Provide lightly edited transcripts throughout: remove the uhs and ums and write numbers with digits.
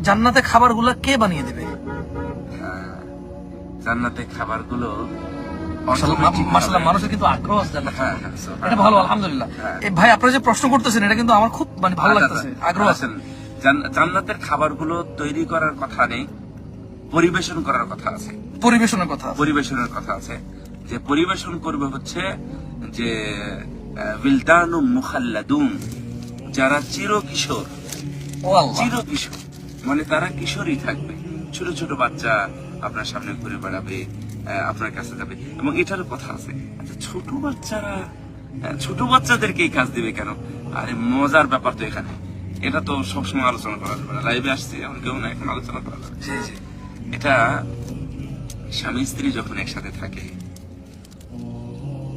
জান্নাতে খাবারগুলো কে বানিয়ে দেবে? জান্নাতে খাবারগুলো মাশাআল্লাহ, মানুষের কিন্তু আগ্রহ আছে জান্নাত সম্পর্কে। এটা ভালো, আলহামদুলিল্লাহ। এই ভাই আপনারা যে প্রশ্ন করতেছেন এটা কিন্তু আমার খুব ভালো লাগতেছে, আগ্রহ আছে। জান্নাতের খাবারগুলো তৈরি করার কথা নেই, পরিবেশন করার কথা আছে। পরিবেশনের কথা আছে। পরিবেশনের কথা আছে যে পরিবেশন করবে হচ্ছে যে বিলদানু মুখাল্লাদুন, যারা চিরকিশোর। ও আল্লাহ, চিরকিশোর মানে তারা কিশোরই থাকবে, ছোট ছোট বাচ্চা আপনার সামনে ঘুরে বেড়াবে, আপনার কাছে যাবে। এবং এটার কথা আছে, আচ্ছা ছোট বাচ্চাদেরকে এই কাজ দিবে কেন? আরে মজার ব্যাপার তো এখানে, এটা তো সবসময় আলোচনা করা যাবে না, লাইভে আসছে এখন কেউ না, এখন আলোচনা করা যাবে। এটা স্বামী স্ত্রী যখন একসাথে থাকে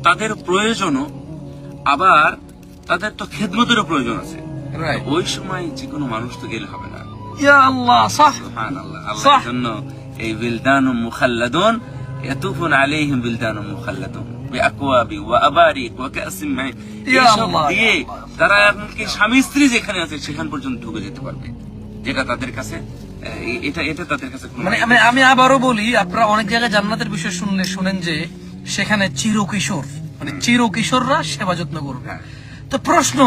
তাদের প্রয়োজনও, আবার তাদের তো খেদমতেরও প্রয়োজন আছে। ওই সময় যে কোনো মানুষ তো গেলে হবে না। ইয়া আল্লাহ, সাহ, সুবহানাল্লাহ। আল্লাহর জন্য এই বিলদানু মুখাল্লাদুন ইয়াতুফুন আলাইহিম বিলদানু মুখাল্লাদুন বিআকওয়াবি ওয়া আবারিক ওয়া কাসিম মাইন, এইসব দিয়ে তারা এমনকি স্বামী স্ত্রী যেখানে আছে সেখান পর্যন্ত ঢুকে যেতে পারবে, যেটা তাদের কাছে এটা তাদের কাছে মানে আমি আবারও বলি, আপনারা অনেক জায়গায় জান্নাতের বিষয় শুনেন যে সেখানে চিরকিশোর, মানে চিরকিশোররা সেবা যত্ন করবে। তো প্রশ্ন,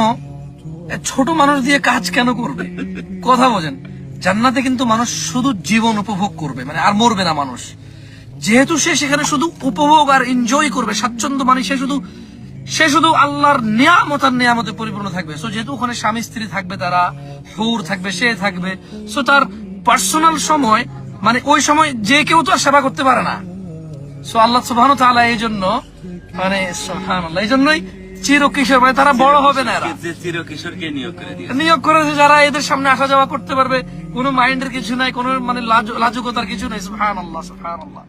ছোট মানুষ দিয়ে কাজ কেন করবে? কথা বোঝেন, জান্নাতে কিন্তু মানুষ শুধু জীবন উপভোগ করবে, মানে আর মরবে না মানুষ। যেহেতু সে সেখানে শুধু উপভোগ আর এনজয় করবে, স্বাচ্ছন্দ্য, মানে সে শুধু আল্লাহর নিয়ামত আর নিয়ামতে পরিপূর্ণ থাকবে। সো যেহেতু ওখানে স্বামী স্ত্রী থাকবে, তারা হুর থাকবে, সে থাকবে, সো তার পার্সোনাল সময়, মানে ওই সময় যে কেউ তো আর সেবা করতে পারে না। সো আল্লাহ সুবহানাহু ওয়া তাআলা এই জন্য, মানে সুবহানাল্লাহ, এই জন্যই চিরকিশোর, মানে তারা বড় হবে না, এরা চিরকিশোরকে নিয়োগ করেছে যারা এদের সামনে আসা যাওয়া করতে পারবে, কোনো মাইন্ডের কিছু নাই, কোনো মানে লাজুকতার কিছু নাই। সুবহানাল্লাহ, সুবহানাল্লাহ।